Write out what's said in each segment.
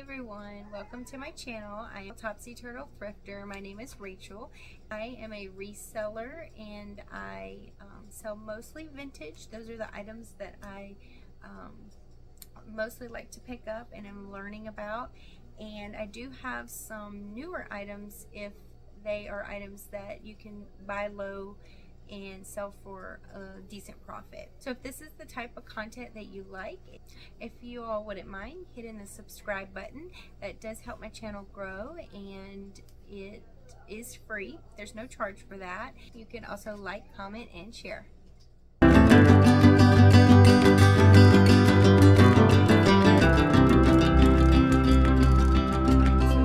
everyone, welcome to my channel. I am Topsy Turtle Thrifter. My name is Rachel. I am a reseller and I sell mostly vintage. Those are the items that I mostly like to pick up and am learning about. And I do have some newer items if they are items that you can buy low and sell for a decent profit. So if this is the type of content that you like, if you all wouldn't mind hitting the subscribe button, that does help my channel grow, and it is free. There's no charge for that. You can also like, comment, and share. So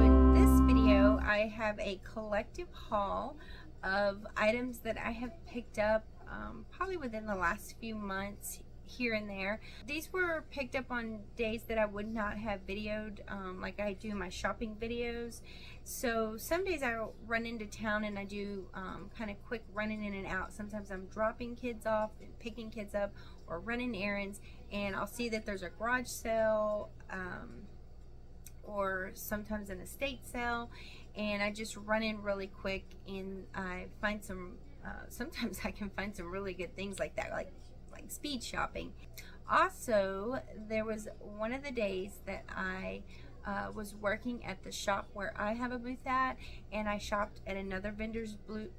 in this video, I have a collective haul of items that I have picked up probably within the last few months here and there. These were picked up on days that I would not have videoed like I do my shopping videos. So some days I'll run into town and I do kind of quick running in and out. Sometimes I'm dropping kids off and picking kids up or running errands, and I'll see that there's a garage sale or sometimes an estate sale, and I just run in really quick and I find some sometimes I can find some really good things like that, like speed shopping. Also, there was one of the days that I was working at the shop where I have a booth at, and I shopped at another vendor's booth,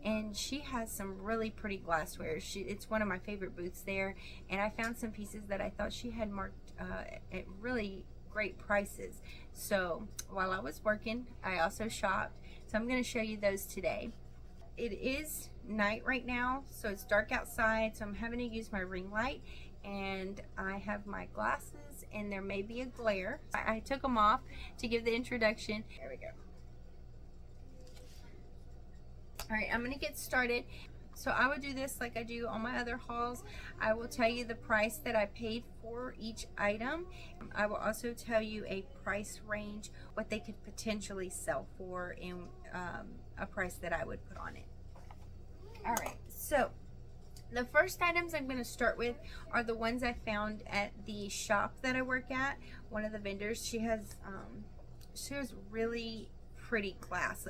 and she has some really pretty glassware. It's one of my favorite booths there, and I found some pieces that I thought she had marked at really great prices. So while I was working, I also shopped. So I'm going to show you those today. It is night right now, so it's dark outside, so I'm having to use my ring light, and I have my glasses and there may be a glare. I took them off to give the introduction. There we go. Alright, I'm going to get started. So I will do this like I do on my other hauls. I will tell you the price that I paid for each item. I will also tell you a price range, what they could potentially sell for, and a price that I would put on it. Alright, so the first items I'm going to start with are the ones I found at the shop that I work at. One of the vendors, she has really pretty glass.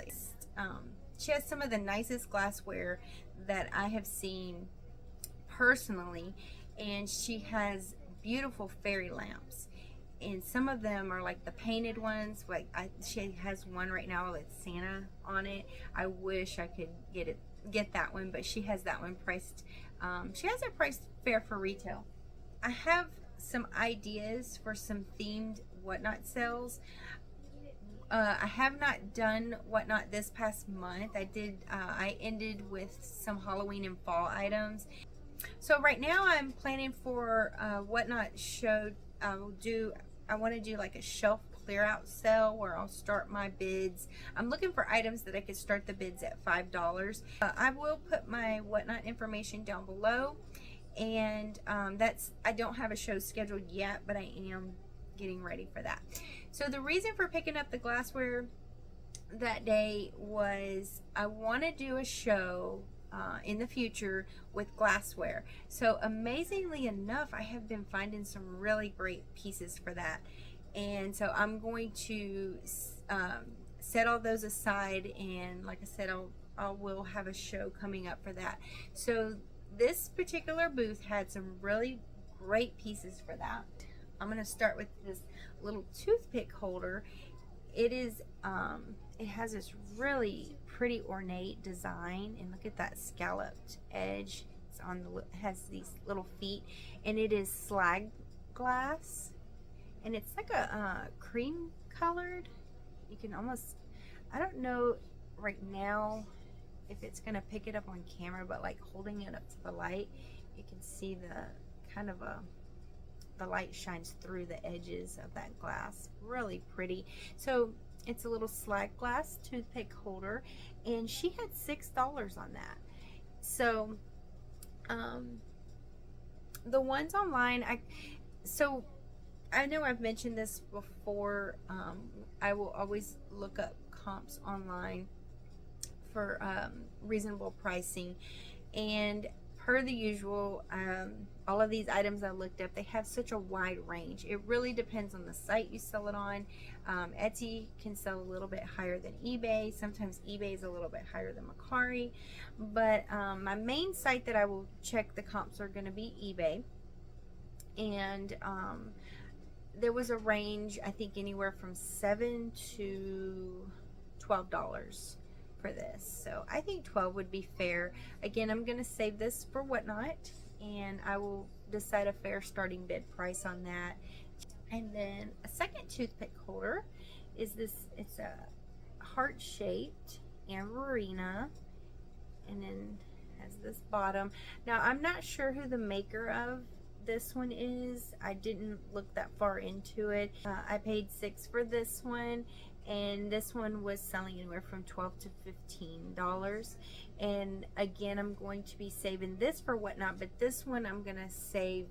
She has some of the nicest glassware that I have seen personally, and she has beautiful fairy lamps, and some of them are like the painted ones. Like she has one right now with Santa on it. I wish I could get that one, but she has that one priced. She has it priced fair for retail. I have some ideas for some themed whatnot sales. I have not done whatnot this past month. I ended with some Halloween and fall items. So right now I'm planning for whatnot show. I want to do like a shelf clear out sale where I'll start my bids. I'm looking for items that I could start the bids at $5. I will put my whatnot information down below, and I don't have a show scheduled yet, but I am getting ready for that. So the reason for picking up the glassware that day was I want to do a show in the future with glassware. So amazingly enough, I have been finding some really great pieces for that, and so I'm going to set all those aside, and like I said, I will have a show coming up for that. So this particular booth had some really great pieces for that. I'm going to start with this little toothpick holder. It has this really pretty ornate design, and look at that scalloped edge. Has these little feet, and it is slag glass, and it's like a cream colored. You can almost, I don't know right now if it's going to pick it up on camera, but like holding it up to the light, you can see the kind of the light shines through the edges of that glass. Really pretty. So it's a little slag glass toothpick holder, and she had $6 on that. So the ones online, I know I've mentioned this before. I will always look up comps online for reasonable pricing, and per the usual, all of these items I looked up, they have such a wide range. It really depends on the site you sell it on. Etsy can sell a little bit higher than eBay. Sometimes eBay is a little bit higher than Mercari. But my main site that I will check the comps are going to be eBay. And there was a range, I think anywhere from $7 to $12 for this. So I think 12 would be fair. Again, I'm going to save this for Whatnot, and I will decide a fair starting bid price on that. And then a second toothpick holder is this. It's a heart-shaped Amberina, and then has this bottom. Now, I'm not sure who the maker of this one is. I didn't look that far into it. I paid $6 for this one, and this one was selling anywhere from $12 to $15. And again, I'm going to be saving this for Whatnot, but this one I'm gonna save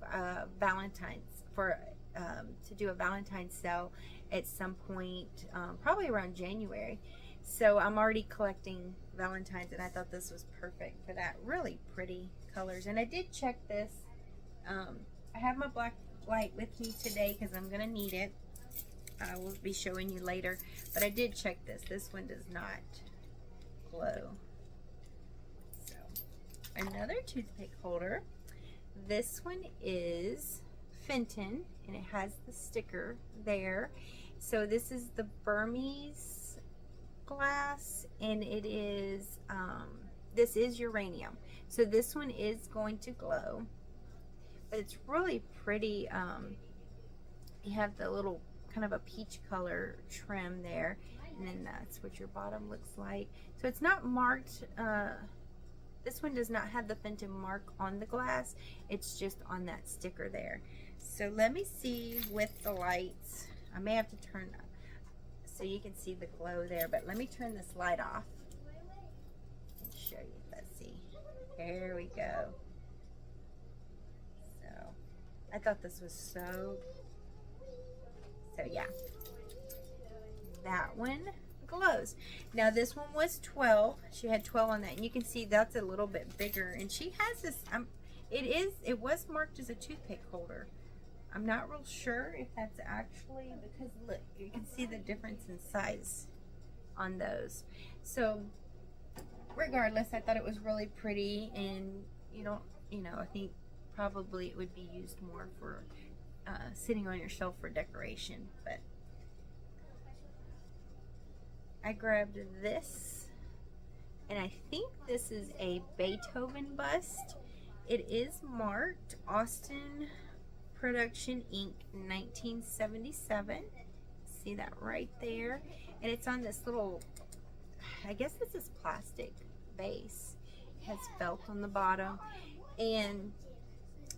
Valentine's for to do a Valentine's sale at some point, probably around January. So I'm already collecting Valentine's, and I thought this was perfect for that. Really pretty colors. And I did check this. I have my black light with me today because I'm gonna need it. I will be showing you later, but I did check this. This one does not glow. So another toothpick holder. This one is Fenton, and it has the sticker there. So this is the Burmese glass, and it is this is uranium. So this one is going to glow, but it's really pretty. You have the little kind of a peach color trim there, and then that's what your bottom looks like. So it's not marked. This one does not have the Fenton mark on the glass. It's just on that sticker there. So let me see with the lights. I may have to turn so you can see the glow there, but let me turn this light off and show you. Let's see. There we go. So I thought this was so yeah, that one glows. Now this one was 12. She had 12 on that, and you can see that's a little bit bigger, and she has this it was marked as a toothpick holder. I'm not real sure if that's actually, because look, you can see the difference in size on those. So regardless, I thought it was really pretty, and I think probably it would be used more for sitting on your shelf for decoration. But I grabbed this, and I think this is a Beethoven bust. It is marked Austin Production Inc. 1977. See that right there? And it's on this little, I guess this is plastic base. It has felt on the bottom, and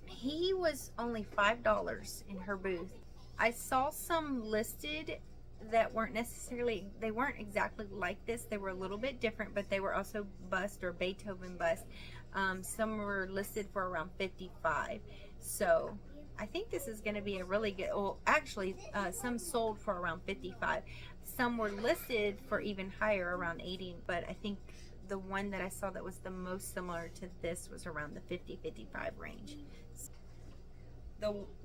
he was only $5 in her booth. I saw some listed that weren't necessarily, they weren't exactly like this. They were a little bit different, but they were also bust or Beethoven bust. Some were listed for around $55. So I think this is going to be a really good, well, actually, some sold for around $55. Some were listed for even higher, around $80, but I think the one that I saw that was the most similar to this was around the $50-$55 range.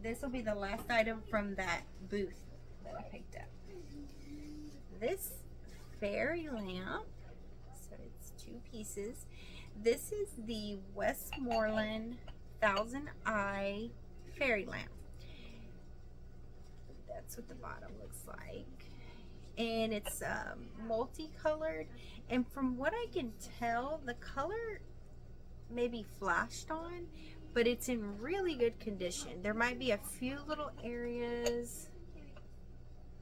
This will be the last item from that booth that I picked up. This fairy lamp, so it's 2 pieces. This is the Westmoreland Thousand Eye fairy lamp. That's what the bottom looks like, and it's multicolored, and from what I can tell, the color may be flashed on, but it's in really good condition. There might be a few little areas.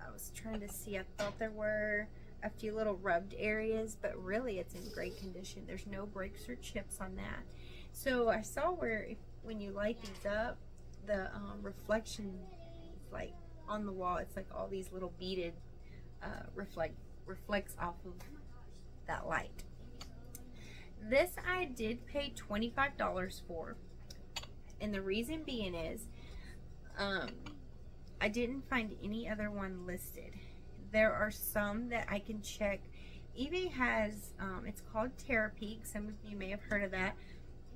I was trying to see, I thought there were a few little rubbed areas, but really it's in great condition. There's no breaks or chips on that. So I saw where when you light these up, the reflection is like on the wall. It's like all these little beaded reflects off of that light. This I did pay $25 for, and the reason being is I didn't find any other one listed. There are some that I can check. eBay has, it's called Terapeak. Some of you may have heard of that.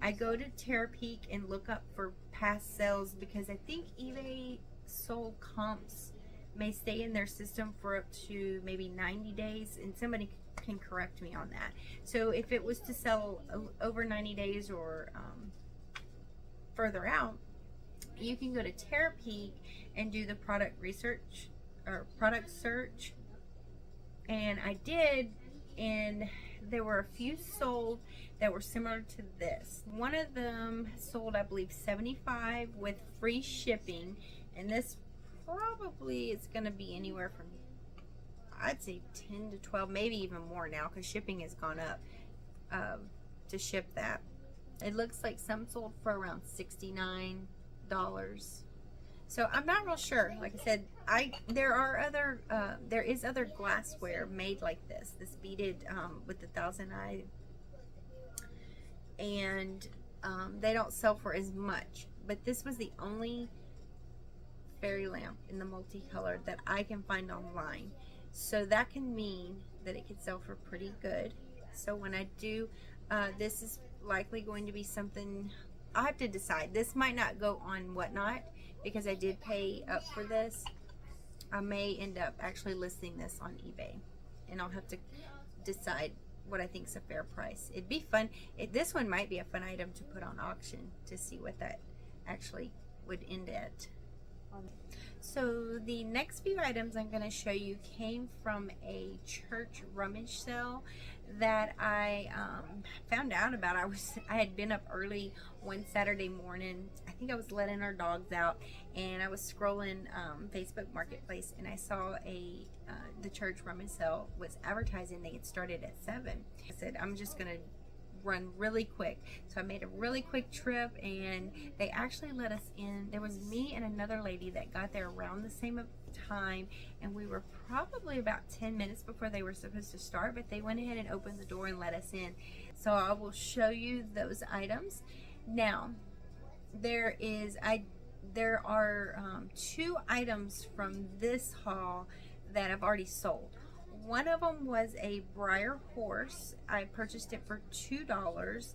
I go to Terapeak and look up for past sales because I think eBay sold comps may stay in their system for up to maybe 90 days, and somebody can correct me on that. So if it was to sell over 90 days or further out, you can go to Terapeak and do the product research or product search. And I did, and there were a few sold that were similar to this. One of them sold, I believe, 75 with free shipping, and this probably is going to be anywhere from, I'd say, 10 to 12, maybe even more now, because shipping has gone up to ship that. It looks like some sold for around $69. So I'm not real sure. Like I said, there is other glassware made like this beaded with the thousand eye, and they don't sell for as much. But this was the only fairy lamp in the multicolor that I can find online. So that can mean that it could sell for pretty good. So when I do, this is likely going to be something I'll have to decide. This might not go on Whatnot because I did pay up for this. I may end up actually listing this on eBay, and I'll have to decide what I think is a fair price. It'd be fun. This one might be a fun item to put on auction to see what that actually would end at. So the next few items I'm going to show you came from a church rummage sale that I found out about. I had been up early one Saturday morning. I think I was letting our dogs out, and I was scrolling Facebook Marketplace, and I saw the church rummage sale was advertising. They had started at 7. I said, I'm just going to run really quick. So I made a really quick trip, and they actually let us in. There was me and another lady that got there around the same time, and we were probably about 10 minutes before they were supposed to start, but they went ahead and opened the door and let us in. So I will show you those items. Now there are 2 items from this haul that I've already sold. One of them was a briar horse. I purchased it for $2.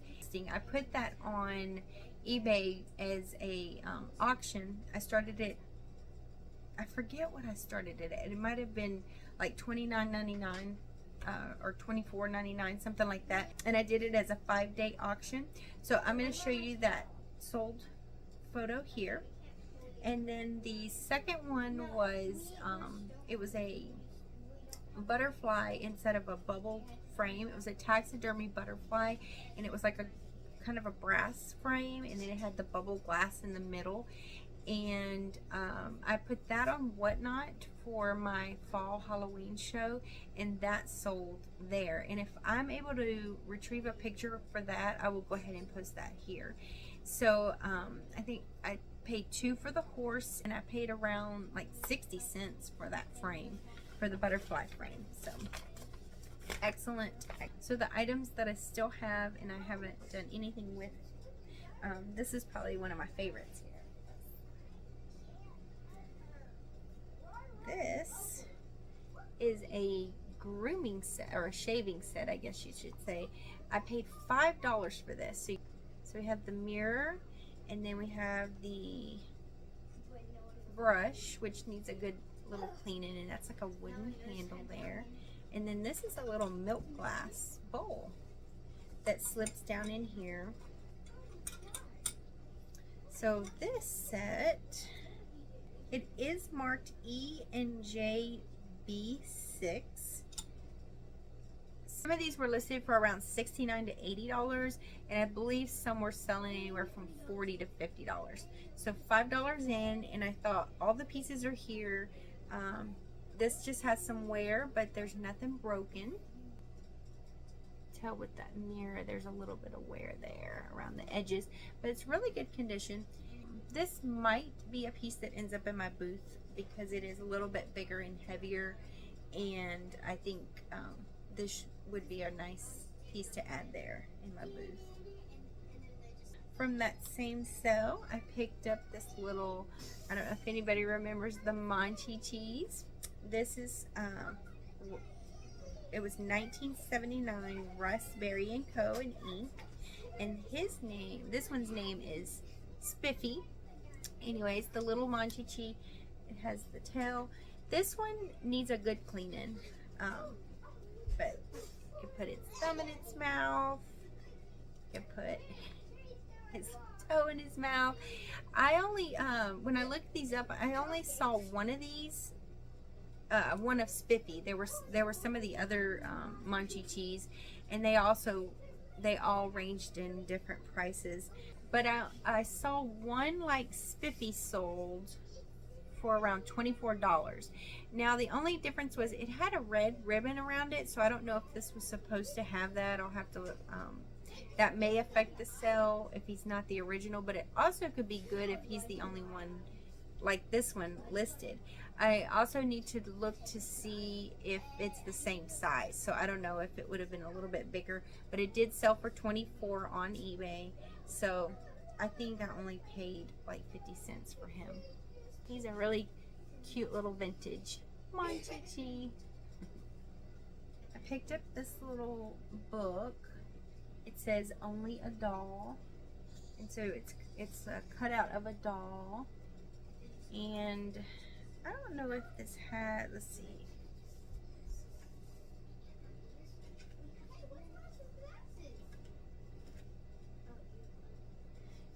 I put that on eBay as a auction. I started it, I forget what I started it at. It might have been like $29.99 or $24.99, something like that. And I did it as a 5-day auction. So I'm going to show you that sold photo here. And then the second one was, it was a butterfly instead of a bubble frame. It was a taxidermy butterfly, and it was like a kind of a brass frame, and then it had the bubble glass in the middle. And I put that on Whatnot for my fall Halloween show, and that sold there. And if I'm able to retrieve a picture for that, I will go ahead and post that here. So I think I paid $2 for the horse, and I paid around like 60 cents for that frame, for the butterfly frame. So excellent. So the items that I still have and I haven't done anything with, this is probably one of my favorites. This is a grooming set, or a shaving set, I guess you should say. I paid $5 for this. So we have the mirror, and then we have the brush, which needs a good little cleaning, and that's like a wooden handle there. And then this is a little milk glass bowl that slips down in here. So this set, it is marked E&J B6. Some of these were listed for around $69 to $80, and I believe some were selling anywhere from $40 to $50. So $5 in, and I thought all the pieces are here. This just has some wear, but there's nothing broken. Tell with that mirror, there's a little bit of wear there around the edges, but it's really good condition. This might be a piece that ends up in my booth because it is a little bit bigger and heavier, and I think this would be a nice piece to add there in my booth. From that same sale, I picked up this little, I don't know if anybody remembers the Monchi cheese. This is, it was $19.79 Russ Berry & Co. in ink. And this one's name is Spiffy. Anyways, the little Monchichi, it has the tail. This one needs a good cleaning, but you can put its thumb in its mouth. You can put his toe in his mouth. I only, when I looked these up, I only saw one of these, one of Spiffy. There were some of the other Monchichis, and they all ranged in different prices. But I saw one like Spiffy sold for around $24. Now the only difference was it had a red ribbon around it, so I don't know if this was supposed to have that. I'll have to that may affect the sale if he's not the original, but it also could be good if he's the only one like this one listed. I also need to look to see if it's the same size, so I don't know if it would have been a little bit bigger, but it did sell for $24 on eBay, so I think I only paid like 50 cents for him. He's a really cute little vintage Monchichi. I picked up this little book. It says Only a Doll, and so it's a cutout of a doll. And I don't know if this had, let's see.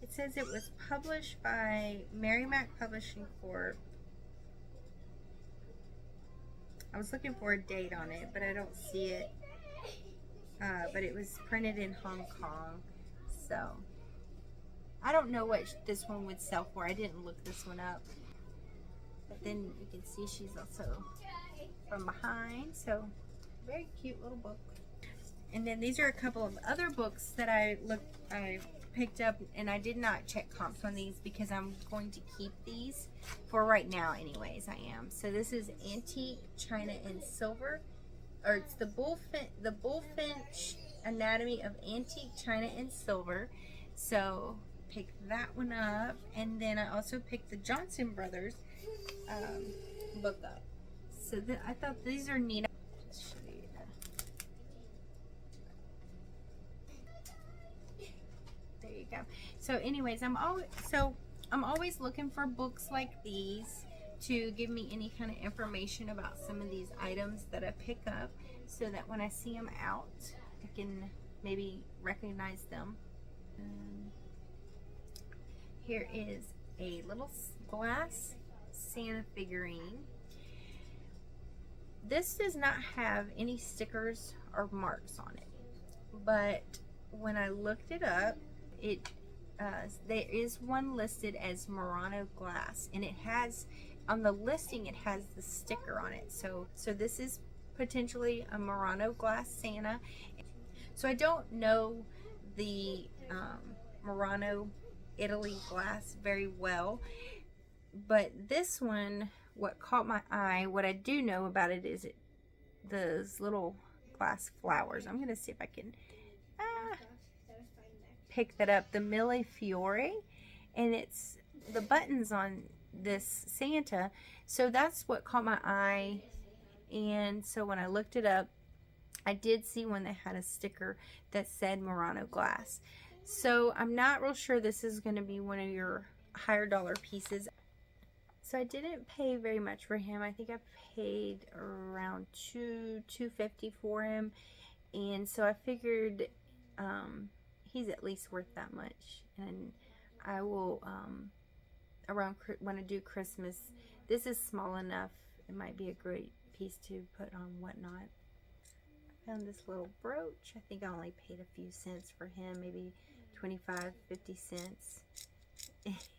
It says it was published by Merrimack Publishing Corp. I was looking for a date on it, but I don't see it. But it was printed in Hong Kong, so I don't know what this one would sell for. I didn't look this one up. But then you can see she's also from behind, so very cute little book. And then these are a couple of other books that I picked up, and I did not check comps on these because I'm going to keep these for right now anyways. I am. So this is Antique China and Silver, or it's the Bullfinch Anatomy of Antique China and Silver. So pick that one up, and then I also picked the Johnson Brothers book up. So I thought these are neat. Let's show you that. There you go. So anyways, I'm always looking for books like these to give me any kind of information about some of these items that I pick up, so that when I see them out, I can maybe recognize them. Here is a little glass Santa figurine. This does not have any stickers or marks on it, but when I looked it up, there is one listed as Murano glass, and it has, on the listing, it has the sticker on it. So this is potentially a Murano glass Santa. So I don't know the Murano Italy glass very well, but this one, what caught my eye, what I do know about it is those little glass flowers. I'm gonna see if I can pick that up, the Mille Fiore, and it's the buttons on this Santa. So that's what caught my eye, and so when I looked it up, I did see one that had a sticker that said Murano glass. So I'm not real sure this is going to be one of your higher dollar pieces. So I didn't pay very much for him. I think I paid around $2.50 for him, and so I figured he's at least worth that much. And I will around when I do Christmas, this is small enough, it might be a great piece to put on whatnot. I found this little brooch. I think I only paid a few cents for him, maybe 25, 50 cents.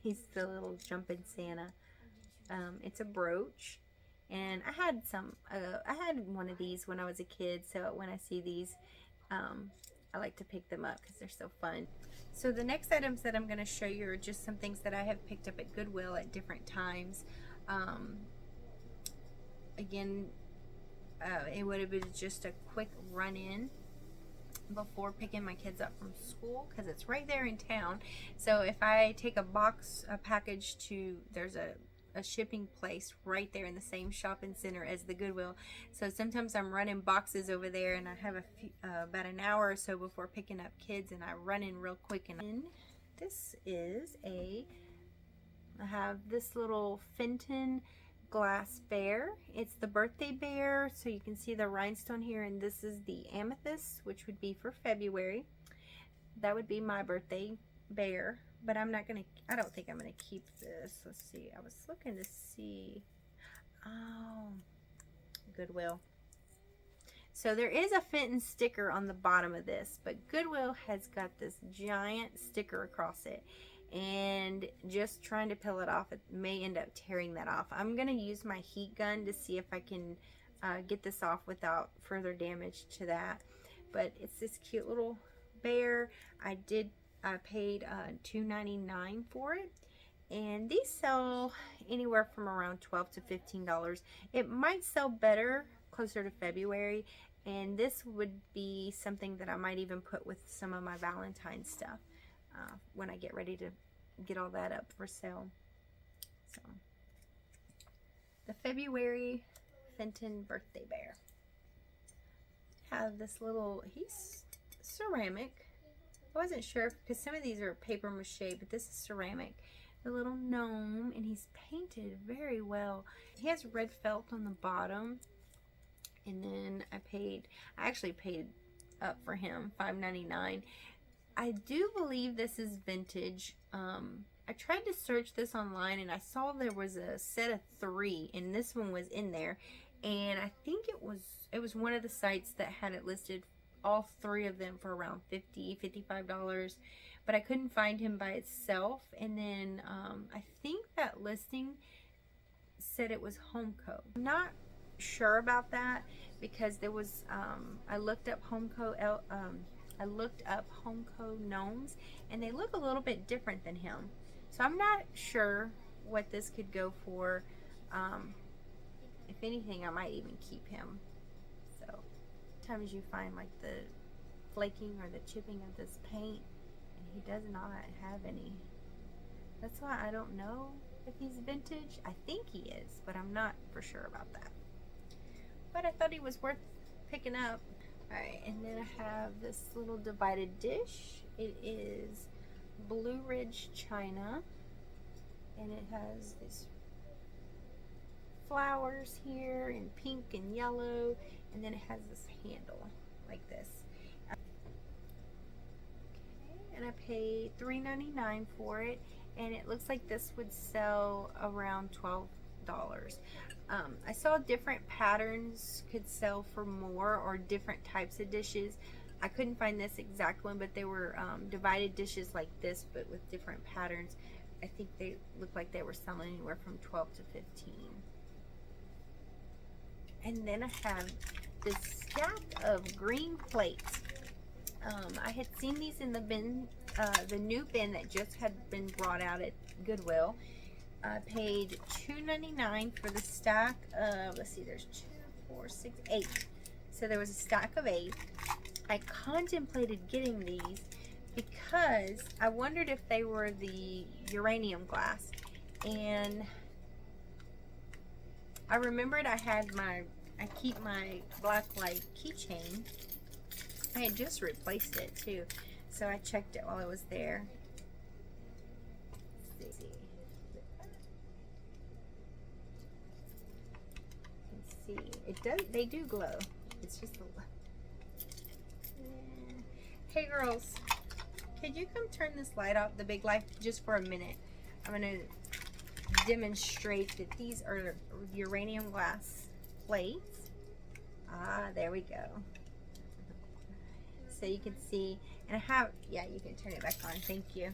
He's the little jumping Santa. It's a brooch, and I had one of these when I was a kid, so when I see these, I like to pick them up because they're so fun. So the next items that I'm going to show you are just some things that I have picked up at Goodwill at different times. Again, it would have been just a quick run-in before picking my kids up from school, because it's right there in town. So if I take a package to, there's a a shipping place right there in the same shopping center as the Goodwill. So sometimes I'm running boxes over there, and I have a few, about an hour or so before picking up kids, and I run in real quick. And this is I have this little Fenton glass bear. It's the birthday bear, so you can see the rhinestone here, and this is the amethyst, which would be for February. That would be my birthday bear, but I don't think I'm gonna keep this. Let's see, I was looking to see, oh, Goodwill. So there is a Fenton sticker on the bottom of this, but Goodwill has got this giant sticker across it, and just trying to peel it off, it may end up tearing that off. I'm gonna use my heat gun to see if I can get this off without further damage to that. But it's this cute little bear. I paid $2.99 for it, and these sell anywhere from around $12 to $15. It might sell better closer to February, and this would be something that I might even put with some of my Valentine's stuff when I get ready to get all that up for sale. So the February Fenton birthday bear. I have this little, he's ceramic. I wasn't sure because some of these are paper mache, but this is ceramic. The little gnome, and he's painted very well. He has red felt on the bottom, and then I actually paid up for him $5.99. I do believe this is vintage. I tried to search this online, and I saw there was a set of 3, and this one was in there, and I think it was one of the sites that had it listed, all 3 of them, for around $50, $55, but I couldn't find him by itself. And then I think that listing said it was Homeco. I'm not sure about that because there was I looked up Homeco gnomes, and they look a little bit different than him, so I'm not sure what this could go for. If anything, I might even keep him. So sometimes you find like the flaking or the chipping of this paint, and he does not have any. That's why I don't know if he's vintage. I think he is, but I'm not for sure about that. But I thought he was worth picking up. Alright, and then I have this little divided dish. It is Blue Ridge China, and it has this flowers here in pink and yellow, and then it has this handle like this. Okay, and I paid $3.99 for it, and it looks like this would sell around $12. I saw different patterns could sell for more, or different types of dishes. I couldn't find this exact one, but they were divided dishes like this, but with different patterns. I think they looked like they were selling anywhere from $12 to $15. And then I have this stack of green plates. I had seen these in the bin, the new bin that just had been brought out at Goodwill. I paid $2.99 for the stack of, let's see, there's 2, 4, 6, 8. So there was a stack of 8. I contemplated getting these because I wondered if they were the uranium glass. And I remembered I keep my black light keychain. I had just replaced it too. So I checked it while I was there. Let's see. They do glow. It's just a Hey girls, could you come turn this light off, the big light, just for a minute? I'm going to demonstrate that these are uranium glass plates. There we go. So you can see, and I have, yeah, you can turn it back on. Thank you.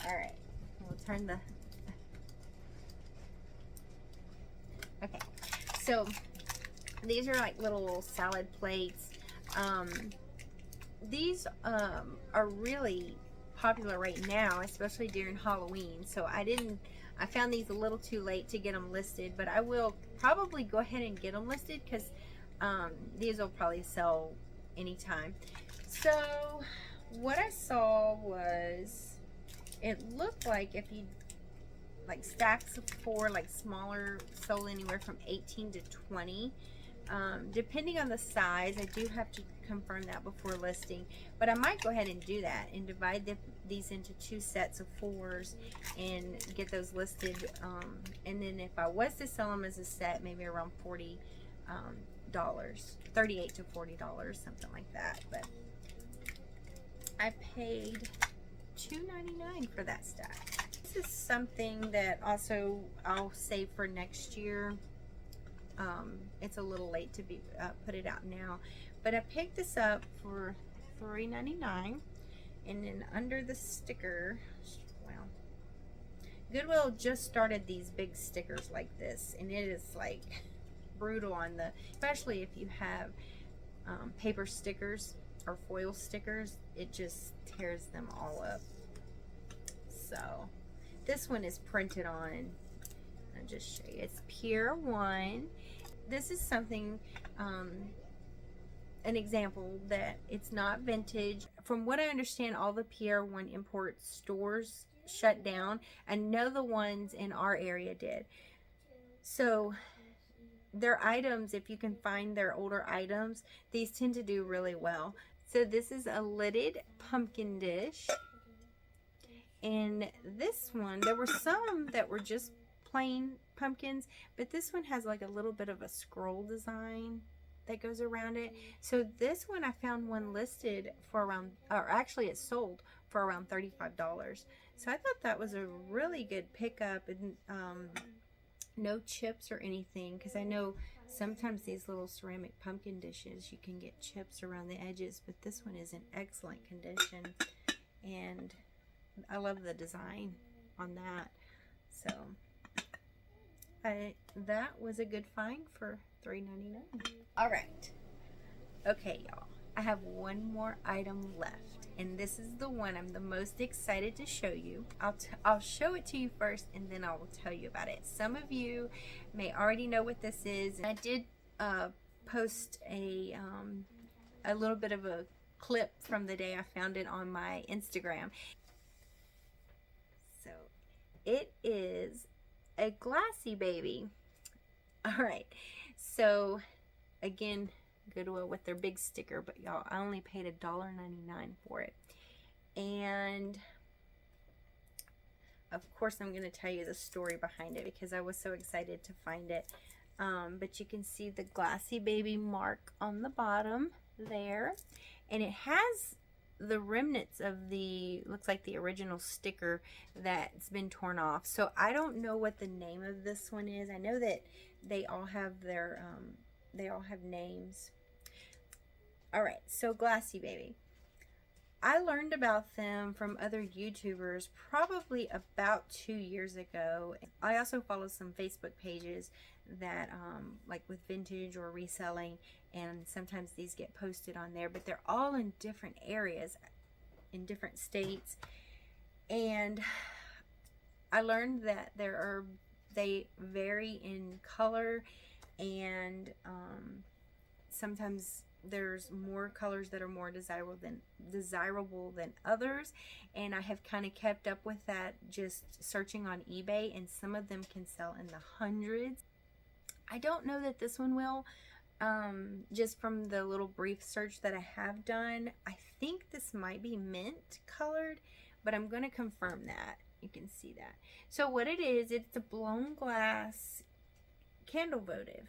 Alright, we'll turn the, okay. So these are like little salad plates. These are really popular right now, especially during Halloween. So I found these a little too late to get them listed, but I will probably go ahead and get them listed because these will probably sell anytime. So what I saw was, it looked like if you like stacks of 4, like smaller, sold anywhere from 18 to 20. Depending on the size. I do have to confirm that before listing, but I might go ahead and do that and divide these into 2 sets of 4s and get those listed, and then if I was to sell them as a set, maybe around $40, $38 to $40, something like that. But I paid $2.99 for that stack. This is something that also I'll save for next year. It's a little late to be put it out now, but I picked this up for $3.99, and then under the sticker, well, Goodwill just started these big stickers like this, and it is like brutal on the, especially if you have paper stickers or foil stickers, it just tears them all up. So this one is printed on. I'll just show you. It's Pier 1. This is something, an example that it's not vintage. From what I understand, all the Pier 1 import stores shut down. I know the ones in our area did. So their items, if you can find their older items, these tend to do really well. So this is a lidded pumpkin dish. And this one, there were some that were just plain pumpkins, but this one has like a little bit of a scroll design that goes around it. So this one, I found one listed for around, or actually it's sold for around $35. So I thought that was a really good pickup, and no chips or anything, because I know sometimes these little ceramic pumpkin dishes, you can get chips around the edges, but this one is in excellent condition, and I love the design on that. So that was a good find for $3.99. All right, okay, y'all, I have one more item left, and this is the one I'm the most excited to show you. I'll show it to you first, and then I will tell you about it. Some of you may already know what this is. I did post a little bit of a clip from the day I found it on my Instagram. So it is a glassy baby. All right, so again, Goodwill with their big sticker, but y'all, I only paid $1.99 for it. And of course I'm going to tell you the story behind it because I was so excited to find it. But you can see the glassy baby mark on the bottom there, and it has the remnants of the, looks like the original sticker that's been torn off. So I don't know what the name of this one is. I know that they all have their they all have names. All right, so glassy baby, I learned about them from other YouTubers probably about 2 years ago. I also follow some Facebook pages that like with vintage or reselling, and sometimes these get posted on there, but they're all in different areas, in different states. And I learned that they vary in color, and sometimes there's more colors that are more desirable than others, and I have kind of kept up with that just searching on eBay, and some of them can sell in the hundreds. I don't know that this one will, just from the little brief search that I have done. I think this might be mint colored, but I'm going to confirm that. You can see that. So what it is, it's a blown glass candle votive.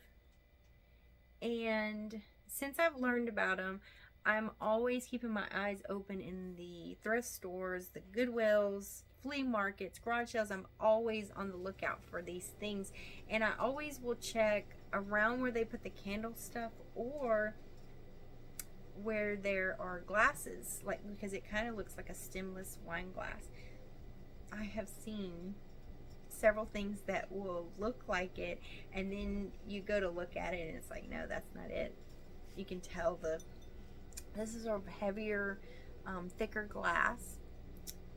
And since I've learned about them, I'm always keeping my eyes open in the thrift stores, the Goodwills, flea markets, garage sales. I'm always on the lookout for these things, and I always will check around where they put the candle stuff, or where there are glasses, like, because it kind of looks like a stemless wine glass. I have seen several things that will look like it, and then you go to look at it and it's like, no, that's not it. You can tell this is a heavier, thicker glass,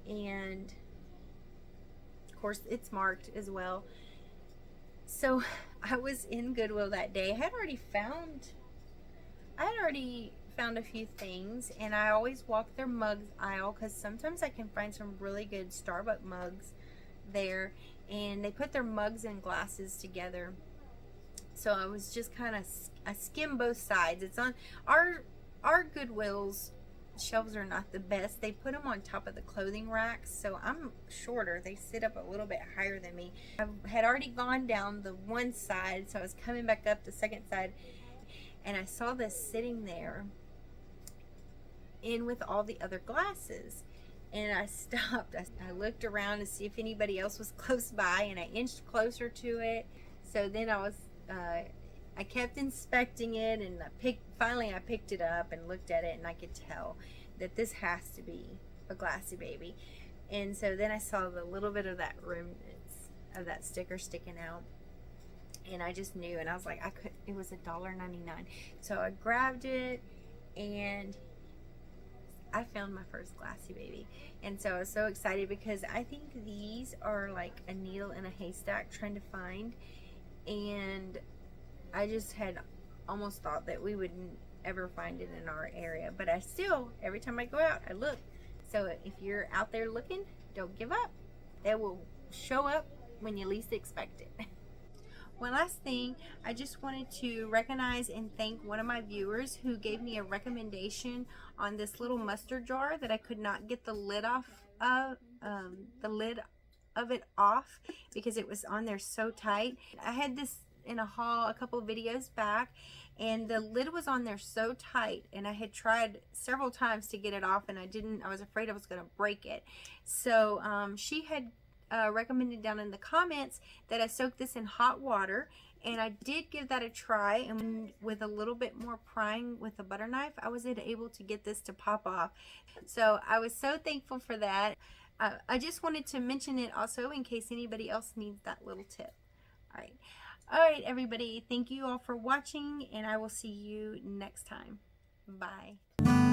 and of course it's marked as well. So I was in Goodwill that day. I had already found a few things, and I always walk their mugs aisle because sometimes I can find some really good Starbucks mugs there. and they put their mugs and glasses together. So I was just kind of, I skimmed both sides. It's on our Goodwill's shelves are not the best. They put them on top of the clothing racks, so I'm shorter. They sit up a little bit higher than me. I had already gone down the one side, so I was coming back up the second side, and I saw this sitting there in with all the other glasses. And I stopped. I looked around to see if anybody else was close by, and I inched closer to it. So then I kept inspecting it, and finally I picked it up and looked at it, and I could tell that this has to be a glassy baby. And so then I saw the little bit of that remnants of that sticker sticking out, and I just knew, and I was like, it was $1.99. So I grabbed it, and I found my first glassy baby. And so I was so excited, because I think these are like a needle in a haystack trying to find, and I just had almost thought that we wouldn't ever find it in our area, but I still, every time I go out, I look. So if you're out there looking, don't give up. It will show up when you least expect it. One last thing, I just wanted to recognize and thank one of my viewers who gave me a recommendation on this little mustard jar that I could not get the lid off of, it off, because it was on there so tight. I had this in a haul a couple of videos back, and the lid was on there so tight, and I had tried several times to get it off, and I was afraid I was going to break it. So she had recommended down in the comments that I soak this in hot water, and I did give that a try, and with a little bit more prying with a butter knife, I was able to get this to pop off. So I was so thankful for that. I just wanted to mention it also in case anybody else needs that little tip. All right, everybody, thank you all for watching, and I will see you next time. Bye.